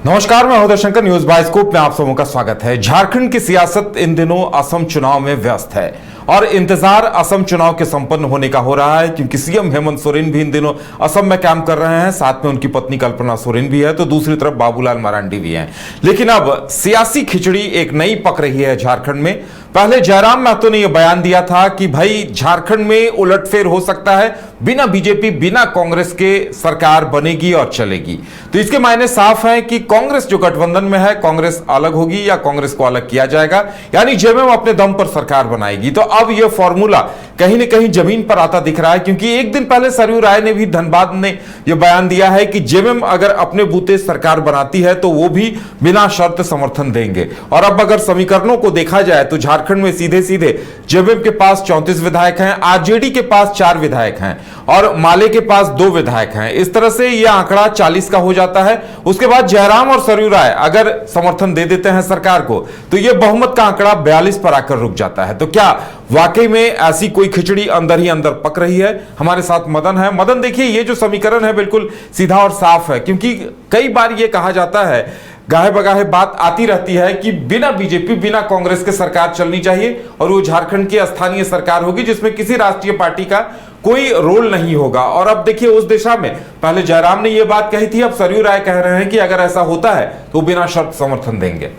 नमस्कार, मैं Uday Shankar. News bioscope में आप सबों का स्वागत है। झारखंड की सियासत इन दिनों असम चुनाव में व्यस्त है और इंतजार असम चुनाव के संपन्न होने का हो रहा है, क्योंकि सीएम हेमंत सोरेन भी इन दिनों असम में काम कर रहे हैं। साथ में उनकी पत्नी कल्पना सोरेन भी है, तो दूसरी तरफ बाबूलाल मरांडी भी हैं। लेकिन अब सियासी खिचड़ी एक नई पक रही है झारखंड में। पहले जयराम महतो ने यह बयान दिया था कि भाई झारखंड में उलटफेर हो सकता है, बिना बीजेपी बिना कांग्रेस के सरकार बनेगी और चलेगी। तो इसके मायने साफ है कि कांग्रेस जो गठबंधन में है, कांग्रेस अलग होगी या कांग्रेस को अलग किया जाएगा, यानी जेएमएम अपने दम पर सरकार बनाएगी। तो अब यह फॉर्मूला कहीं ना कहीं जमीन पर आता दिख रहा है, क्योंकि एक दिन पहले सरयू राय ने भी धनबाद ने यह बयान दिया है कि जेएमएम अगर अपने बूते सरकार बनाती है तो वो भी बिना शर्त समर्थन देंगे। और अब अगर समीकरणों को देखा जाए तो झारखंड में सीधे सीधे जेएमएम के पास 34 विधायक हैं, आरजेडी के पास 4 विधायक हैं और माले के पास 2 विधायक हैं। इस तरह से यह आंकड़ा 40 का हो जाता है। उसके बाद जयराम और सरयू राय अगर समर्थन दे देते हैं सरकार को, तो यह बहुमत का आंकड़ा 42 पर आकर रुक जाता है। तो क्या वाकई में ऐसी कोई खिचड़ी अंदर ही अंदर पक रही है? हमारे साथ मदन है। मदन, देखिए, ये जो समीकरण है बिल्कुल सीधा और साफ है, क्योंकि कई बार यह कहा जाता है, गाहे बगाहे बात आती रहती है कि बिना बीजेपी बिना कांग्रेस के सरकार चलनी चाहिए और वो झारखंड की स्थानीय सरकार होगी जिसमें किसी राष्ट्रीय पार्टी का कोई रोल नहीं होगा। और अब देखिए, उस दिशा में पहले जयराम ने यह बात कही थी, अब सरयू राय कह रहे हैं कि अगर ऐसा होता है तो बिना शर्त समर्थन देंगे।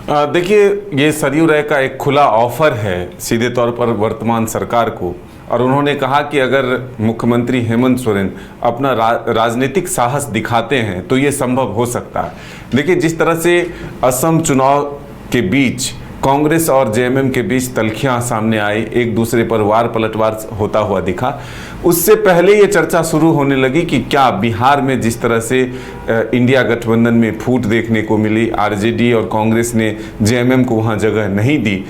देखिए, ये सरयू राय का एक खुला ऑफर है सीधे तौर पर वर्तमान सरकार को, और उन्होंने कहा कि अगर मुख्यमंत्री हेमंत सोरेन अपना राजनीतिक साहस दिखाते हैं तो ये संभव हो सकता है। देखिए, जिस तरह से असम चुनाव के बीच कांग्रेस और जेएमएम के बीच तल्खियां सामने आई, एक दूसरे पर वार पलटवार होता हुआ दिखा, उससे पहले ये चर्चा शुरू होने लगी कि क्या बिहार में जिस तरह से इंडिया गठबंधन में फूट देखने को मिली, आरजेडी और कांग्रेस ने जेएमएम को वहाँ जगह नहीं दी,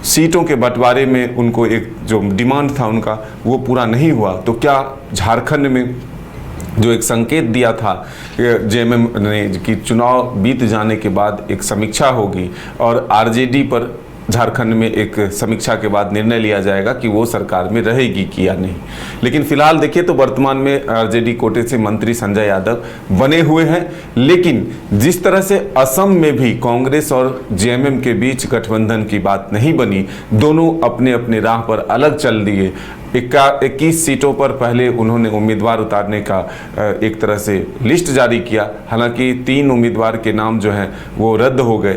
सीटों के बंटवारे में उनको एक जो डिमांड था उनका वो पूरा नहीं हुआ, तो क्या झारखंड में जो एक संकेत दिया था जेएमएम ने कि चुनाव बीत जाने के बाद एक समीक्षा होगी और आरजेडी पर झारखंड में एक समीक्षा के बाद निर्णय लिया जाएगा कि वो सरकार में रहेगी कि या नहीं। लेकिन फिलहाल देखिए तो वर्तमान में आरजेडी कोटे से मंत्री संजय यादव बने हुए हैं। लेकिन जिस तरह से असम में भी कांग्रेस और जेएमएम के बीच गठबंधन की बात नहीं बनी, दोनों अपने अपने राह पर अलग चल दिए। 21 सीटों पर पहले उन्होंने उम्मीदवार उतारने का एक तरह से लिस्ट जारी किया, हालांकि 3 उम्मीदवार के नाम जो हैं वो रद्द हो गए।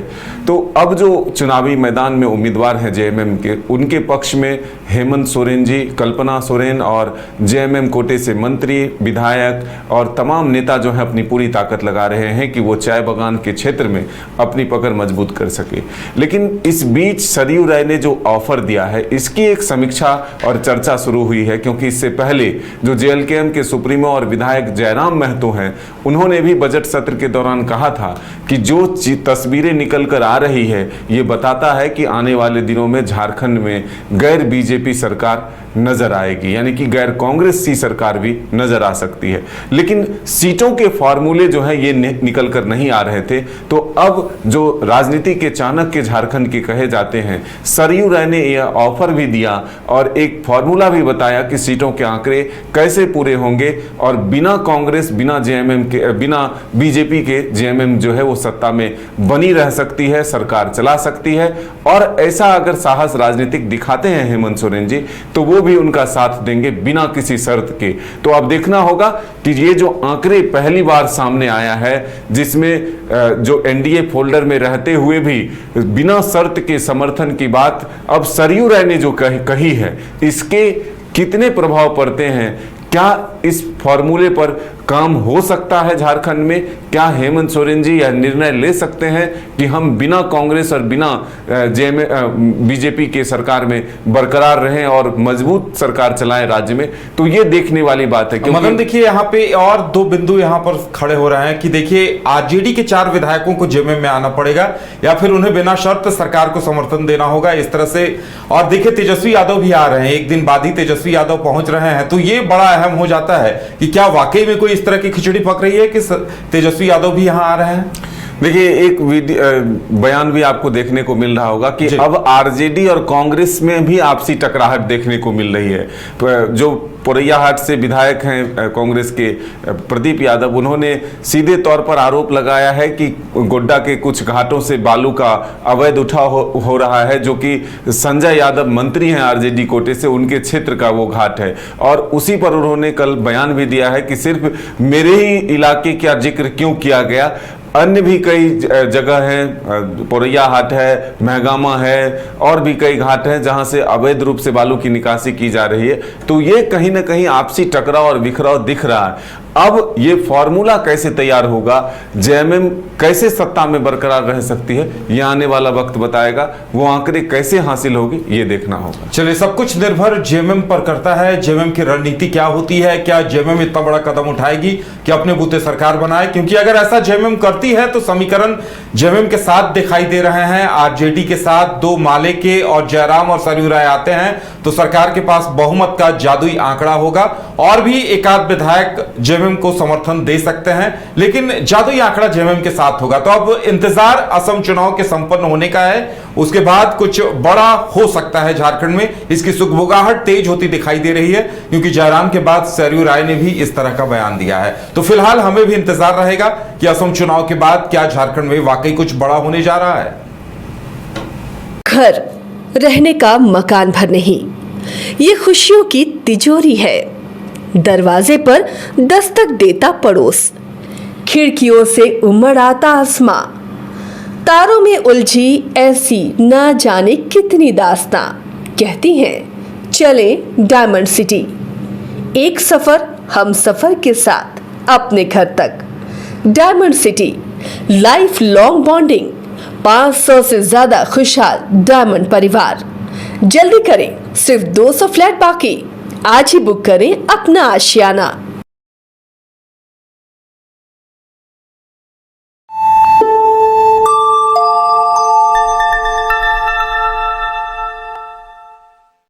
तो अब जो चुनावी मैदान में उम्मीदवार हैं जेएमएम के, उनके पक्ष में हेमंत सोरेन जी, कल्पना सोरेन और जेएमएम कोटे से मंत्री, विधायक और तमाम नेता जो हैं अपनी पूरी ताकत लगा रहे हैं कि वो चाय बागान के क्षेत्र में अपनी पकड़ मजबूत कर सके। लेकिन इस बीच सरयू राय ने जो ऑफर दिया है, इसकी एक समीक्षा और चर्चा शुरू हुई है, क्योंकि इससे पहले जो जेएलकेएम के सुप्रीमो और विधायक जयराम महतो हैं, उन्होंने भी बजट सत्र के दौरान कहा था कि जो तस्वीरें निकल कर आ रही है ये बताता है कि आने वाले दिनों में झारखंड में गैर बीजेपी सरकार नजर आएगी, यानी कि गैर कांग्रेस सी सरकार भी नजर आ सकती है। लेकिन सीटों के फॉर्मूले जो है ये निकल कर नहीं आ रहे थे। तो अब जो राजनीति के चाणक्य झारखंड के कहे जाते हैं, सरयू राय ने यह ऑफर भी दिया और एक फॉर्मूला भी बताया कि सीटों के आंकड़े कैसे पूरे होंगे और बिना कांग्रेस बिना जेएमएम के बिना बीजेपी के जेएमएम जो है वो सत्ता में बनी रह सकती है, सरकार चला सकती है। और ऐसा अगर साहस राजनीतिक दिखाते हैं हेमंत सोरेन जी, तो वो भी उनका साथ देंगे बिना किसी शर्त के। तो अब देखना होगा कि ये जो आंकड़े पहली बार सामने आया है, जिसमें जो एनडीए फोल्डर में रहते हुए भी बिना शर्त के समर्थन की बात अब सरयू राय ने जो कही है, इसके कितने प्रभाव पड़ते हैं? क्या इस फॉर्मूले पर काम हो सकता है झारखंड में? क्या हेमंत सोरेन जी यह निर्णय ले सकते हैं कि हम बिना कांग्रेस और बिना बीजेपी के सरकार में बरकरार रहें और मजबूत सरकार चलाएं राज्य में? तो ये देखने वाली बात है। मदन, देखिए, यहाँ पे और 2 बिंदु यहाँ पर खड़े हो रहे हैं कि देखिए, आरजेडी के 4 विधायकों को जेएमएम में आना पड़ेगा या फिर उन्हें बिना शर्त सरकार को समर्थन देना होगा, इस तरह से। और देखिए, तेजस्वी यादव भी आ रहे हैं, एक दिन बाद ही तेजस्वी यादव पहुंच रहे हैं। तो ये बड़ा अहम हो जाता है कि क्या वाकई में कोई इस तरह की खिचड़ी पक रही है कि तेजस्वी यादव भी यहां आ रहे हैं? देखिए एक बयान भी आपको देखने को मिल रहा होगा कि अब आरजेडी और कांग्रेस में भी आपसी टकराहट देखने को मिल रही है। जो पोरैयाहाट से विधायक हैं कांग्रेस के प्रदीप यादव, उन्होंने सीधे तौर पर आरोप लगाया है कि गोड्डा के कुछ घाटों से बालू का अवैध उठाव हो रहा है, जो कि संजय यादव मंत्री हैं आरजेडी कोटे से, उनके क्षेत्र का वो घाट है। और उसी पर उन्होंने कल बयान भी दिया है कि सिर्फ मेरे ही इलाके का जिक्र क्यों किया गया, अन्य भी कई जगह हैं, पोरैयाहाट है, महगामा है, और भी कई घाट हैं जहां से अवैध रूप से बालू की निकासी की जा रही है। तो ये कहीं ना कहीं आपसी टकराव और बिखराव दिख रहा है। अब ये फॉर्मूला कैसे तैयार होगा, जेएमएम कैसे सत्ता में बरकरार रह सकती है, ये आने वाला वक्त बताएगा। वो आंकड़े कैसे हासिल होगी, ये देखना होगा। चलिए, सब कुछ निर्भर जेएमएम पर करता है। जेएमएम की रणनीति क्या होती है, क्या जेएमएम इतना बड़ा कदम उठाएगी कि अपने बूते सरकार बनाए? क्योंकि अगर ऐसा जेएमएम करती है तो समीकरण जेएमएम के साथ दिखाई दे रहे हैं। आरजेडी के साथ दो माले के और जयराम और सरयू राय आते हैं तो सरकार के पास बहुमत का जादुई आंकड़ा होगा और भी एक आध विधायक जेएमएम को समर्थन दे सकते हैं, लेकिन जादुई आंकड़ा जेएमएम के साथ होगा। तो अब इंतजार असम चुनाव के संपन्न होने का है, उसके बाद कुछ बड़ा हो सकता है झारखंड में। इसकी सुगबुगाहट तेज होती दिखाई दे रही है क्योंकि जयराम के बाद सरयू राय ने भी इस तरह का बयान दिया है। तो फिलहाल हमें भी इंतजार रहेगा कि असम चुनाव के बाद क्या झारखंड में वाकई कुछ बड़ा होने जा रहा है। घर रहने का मकान भर नहीं, ये खुशियों की तिजोरी है। दरवाजे पर दस्तक देता पड़ोस, खिड़कियों से उमड़ आता आसमां, तारों में उलझी ऐसी ना जाने कितनी दास्तां। कहती हैं चले डायमंड सिटी, एक सफर हम सफर के साथ अपने घर तक। Diamond city, life long bonding, 500 से ज्यादा खुशहाल डायमंड परिवार। जल्दी करें, सिर्फ 200 फ्लैट बाकी। आज ही बुक करें अपना आशियाना।